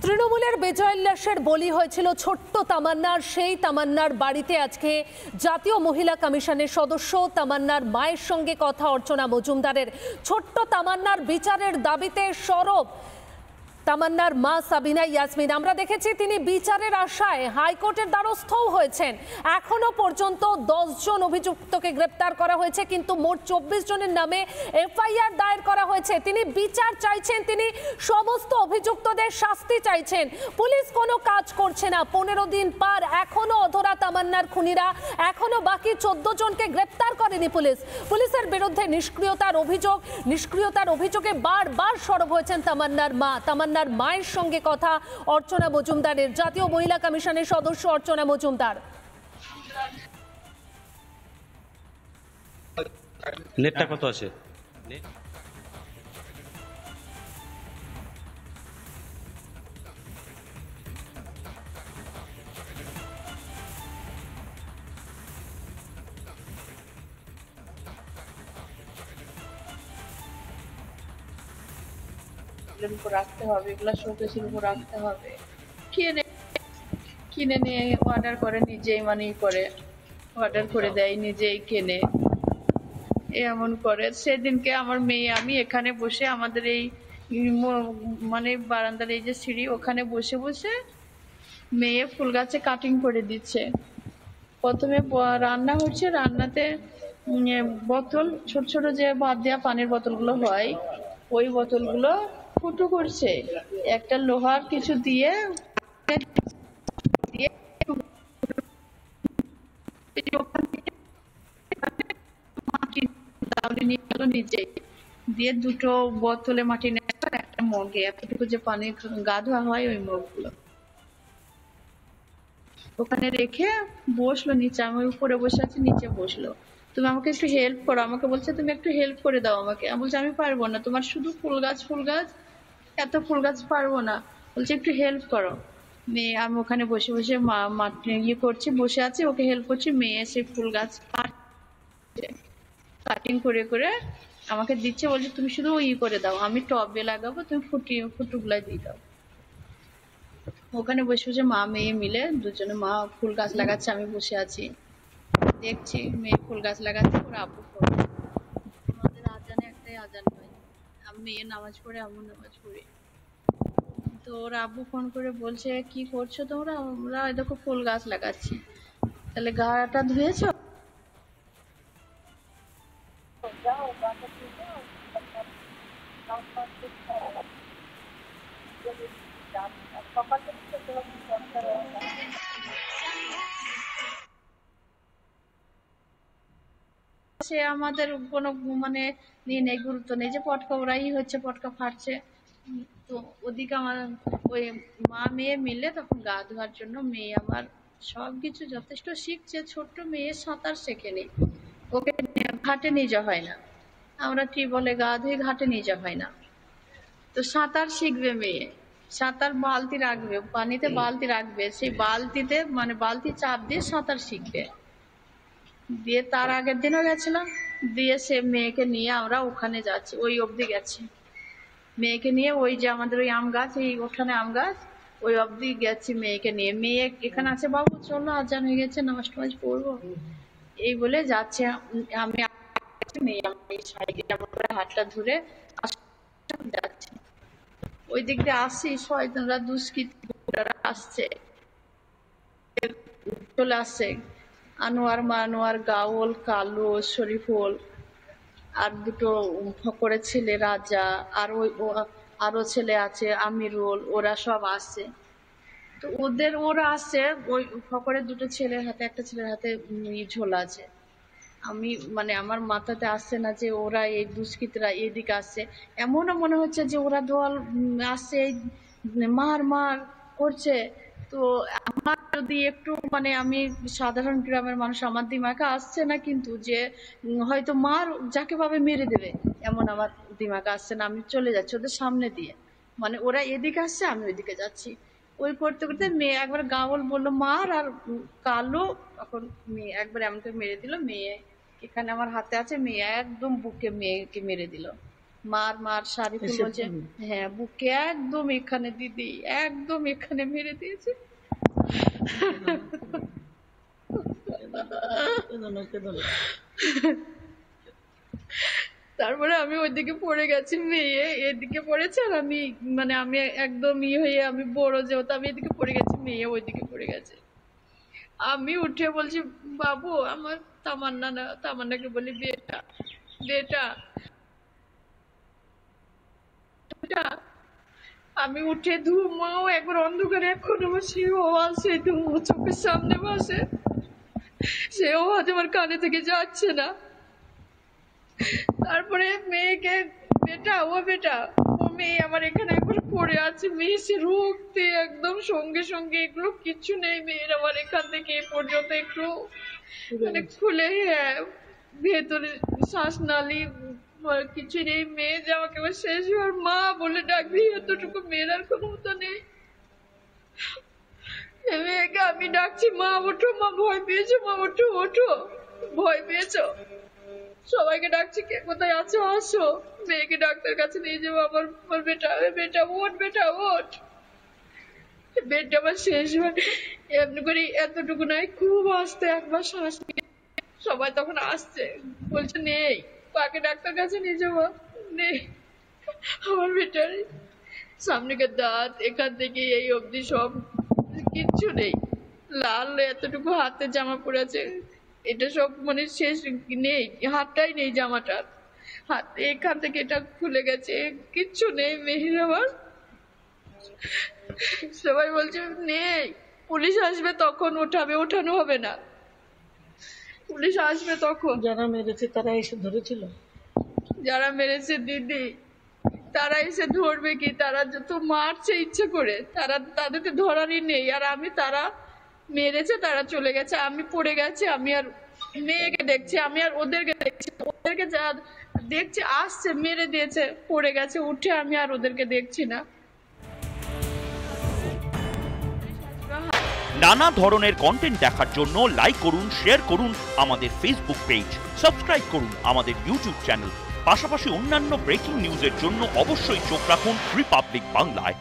তৃণমূলের বিজয়োল্লাসের বলি হয়েছিল ছোট্ট তামান্নার। সেই তামান্নার বাড়িতে আজকে জাতীয় মহিলা কমিশনের সদস্য তামান্নার মায়ের সঙ্গে কথা অর্চনা মজুমদারের। ছোট্ট তামান্নার বিচারের দাবিতে সরব তামান্নার মা সাবিনা ইয়াসমিন। আমরা দেখেছি তিনি বিচারের আশায় হাইকোর্টের দ্বারস্থও হয়েছেন। এখনো পর্যন্ত 10 জন অভিযুক্তকে গ্রেপ্তার করা হয়েছে, কিন্তু মোট 24 জনের নামে এফআইআর দায়ের করা হয়েছে। তিনি বিচার চাইছেন, তিনি সমস্ত অভিযুক্তদের শাস্তি চাইছেন। পুলিশ কোনো কাজ করছে না। 15 দিন পার, এখনো অধরা তামান্নার খুনিরা। এখনো বাকি 14 জনকে গ্রেপ্তার করেনি পুলিশ। পুলিশের বিরুদ্ধে নিষ্ক্রিয়তার অভিযোগে বারবার সরব হয়েছেন তামান্নার মা। তামান্নার মায়ের সঙ্গে কথা অর্চনা মজুমদারের। জাতীয় মহিলা কমিশনের সদস্য অর্চনা মজুমদার। নেটটা কত আছে? উপর রাখতে হবে, এগুলা শোকেসের উপর রাখতে হবে। কিনে নিয়ে অর্ডার করে, নিজেই করে অর্ডার করে দেয়, নিজেই কেনে এমন করে। সেদিনকে আমার মেয়ে, আমি এখানে বসে আমাদের এই বারান্দার এই যে সিঁড়ি, ওখানে বসে বসে মেয়ে ফুল গাছে কাটিং করে দিচ্ছে। প্রথমে রান্না হচ্ছে, রান্নাতে বোতল, ছোট ছোট যে ভাত দেওয়া পানির বোতলগুলো হয়, ওই বোতলগুলো ফুটো করছে একটা লোহার কিছু দিয়ে নিজেই দিয়ে দুটো বোতলে মাটি নেয়, একটা মগে এতটুকু যে পানি গা ধোয়া হয় ওই মগগুলো ওখানে রেখে বসলো নিচে। আমি উপরে বসে আছি, নিচে বসলো। তুমি আমাকে একটু হেল্প করো। আমাকে বলছে তুমি একটু হেল্প করে দাও আমাকে। আমি বলছি আমি পারবো না, তোমার শুধু ফুল গাছ এত ফুল গাছ পারবো না। বলছে একটু হেল্প করো। মেয়ে, আমি ওখানে বসে বসে ইয়ে করছি, বসে আছি, ওকে হেল্প করছি। মেয়ে এসে ফুল গাছ কাটিং করে করে আমাকে দিচ্ছে, বলছে তুমি শুধু করে দাও, আমি টবে লাগাবো, তুমি ফুটুগুলা দিয়ে দাও। ওখানে বসে বসে মা মেয়ে মিলে দুজনে, মা ফুল গাছ লাগাচ্ছে, আমি বসে আছি দেখছি। মেয়ে ফুল গাছ লাগাচ্ছে, ওর আব্বু ফোন, আমাদের আজানে একটাই আজান হয়, আমি মেয়ে নামাজ পড়ে, আম্মু নামাজ পড়ি। তো ওর আব্বু ফোন করে বলছে কি করছো তোমরা? আমরা দেখো ফুল গাছ লাগাচ্ছি। তাহলে গাটা ধুয়েছো? সে আমাদের কোনো নেই, গুরুত্ব নেই, যে পটকা ওরাই হচ্ছে, পটকা ফাটছে। তো ওদিকে আমার ওই মা মেয়ে মিলে তখন গা ধোয়ার জন্য, মেয়ে আমার সবকিছু যথেষ্ট শিখছে। ছোট্ট মেয়ে সাঁতার শেখেনি, ওকে ঘাটে নিয়ে যাওয়া হয় না। আমরা টিউবওয়েলে গা ধুয়ে ঘাটে নিয়ে যাওয়া হয় না। তো সাঁতার শিখবে মেয়ে, সাঁতার বালতি রাখবে, পানিতে বালতি রাখবে, সেই বালতিতে বালতি চাপ দিয়ে সাঁতার শিখবে। দিয়ে তার আগের দিনও গেছিলাম, দিয়ে সে মেয়েকে নিয়ে আমরা ওখানে যাচ্ছি, ওই অবধি গেছি। মেয়েকে নিয়ে ওই যে আমাদের ওই আম গাছ, এই ওখানে আম গাছ, ওই অবধি গেছি মেয়েকে নিয়ে। মেয়ে এখানে আছে, বাবু চলো আজান হয়ে গেছে, নামাজ টামাজ পড়বো, এই বলে যাচ্ছে। আমি মেয়ে হাতটা ধরে যাচ্ছি, ওই দিক দিয়ে আসছি, শয়তানরা দুষ্কৃতীরা আসছে, চলে আসছে। আনোয়ার, গাওল, কালো, শরীফুল, আর দুটো ফকরের ছেলে রাজা, আর আরো ছেলে আছে আমিরুল, ওরা সব আসছে। তো ওরা আসছে, ওই ফকরের দুটো ছেলের হাতে, একটা ছেলের হাতে ঝোলা আছে। আমি আমার মাথাতে আসছে না যে ওরা এই দুষ্কৃতীরা এদিকে আসছে। এমনও মনে হচ্ছে যে ওরা দল আসছে, মার করছে। তো আমার যদি একটু আমি সাধারণ গ্রামের মানুষ, আমার দিমাগে আসছে না কিন্তু যে হয়তো মার যাকে ভাবে মেরে দেবে, এমন আমার দিমাগে আসছে না। আমি চলে যাচ্ছি ওদের সামনে দিয়ে, ওরা এদিকে আসছে, আমি ওইদিকে যাচ্ছি। ওই করতে করতে মেয়ে একবার গাওল বললো মার, আর কালো তখন মেয়ে একবার এমন করে মেরে দিল। মেয়ে এখানে আমার হাতে আছে, মেয়ে একদম বুকে মেয়েকে মেরে দিল। মার শাড়ি খুলে যে, হ্যাঁ বুকে একদম এখানে দিদি, একদম এখানে মেরে দিয়েছে। তারপরে আমি ওইদিকে পড়ে গেছি, মেয়ে এদিকে পড়েছে আর আমি মানে আমি একদম হয়ে আমি বড় যেহেতু আমি এদিকে পড়ে গেছি, মেয়ে ওইদিকে পড়ে গেছে। আমি উঠে বলছি বাবু আমার তামান্না না, তামান্নাকে বলি বেটা বেটা বেটা। আমি উঠে ধুমাও একবার অন্ধকারে, এখন আমার সেই আওয়াজ, সেই ধুমো চোখের সামনে বসে, সে আওয়াজ আমার কানে থেকে যাচ্ছে না। তারপরে মেয়েকে বেটা ও বেটা, ও মেয়ে আমার এখানে একবার পড়ে আছে, মেয়ে সে রুখতে একদম সঙ্গে সঙ্গে, এগুলো কিচ্ছু নেই মেয়ের আমার এখান থেকে এ পর্যন্ত একটু মানে খুলে, হ্যাঁ ভেতরে শ্বাসনালী কিছু নেই। মেয়ে যে আমাকে এবার শেষ হওয়ার মা বলে ডাকবি, এতটুকু মেয়ের আর কোনো মতো নেই। মেয়েকে আমি ডাকছি মা ওঠো, মা ভয় পেয়েছো, মা ওঠো ওঠো, ভয় পেয়েছো, সবাইকে ডাকছি কে কোথায় আছো আসো, মেয়েকে ডাক্তার কাছে নিয়ে যাবো। আমার বেটা বেটা ওঠ, বেটা ওঠ। বেডটা আমার শেষ হয় এমনি করে, এতটুকু নাই, খুব আসতে একবার শ্বাস নিয়ে সবাই তখন আসছে, বলছে নেই, কাকে ডাক্তার কাছে নিয়ে যাবো, নেই। আমার বেটার সামনেকার দাঁত এখান থেকে এই অবধি সব কিচ্ছু নেই, লাল এতটুকু হাতে জামা পড়েছে, এটা সব মানে শেষ নেই, হাতটাই নেই জামাটার, হাত এখান থেকে এটা খুলে গেছে, কিচ্ছু নেই মেহের আমার। সবাই বলছে নেই, পুলিশ আসবে তখন ওঠাবে, ওঠানো হবে না, পুলিশ আসবে তখন। যারা মেরেছে তারা এসে ধরেছিল? যারা মেরেছে দিদি তারা এসে ধরবে কি, তারা যত মারছে ইচ্ছে করে, তারা তাদের তো ধরারই নেই। আর আমি, তারা মেরেছে তারা চলে গেছে, আমি পড়ে গেছি, আমি আর মেয়েকে দেখছি, আমি আর ওদেরকে দেখছি, ওদেরকে যা দেখছি আসছে মেরে দিয়েছে পড়ে গেছে উঠে, আমি আর ওদেরকে দেখছি না। নানা ধরনের কন্টেন্ট দেখার জন্য লাইক করুন, শেয়ার করুন আমাদের ফেসবুক পেজ, সাবস্ক্রাইব করুন আমাদের ইউটিউব চ্যানেল। পাশাপাশি অন্যান্য ব্রেকিং নিউজের জন্য অবশ্যই চোখ রাখুন রিপাবলিক বাংলায়।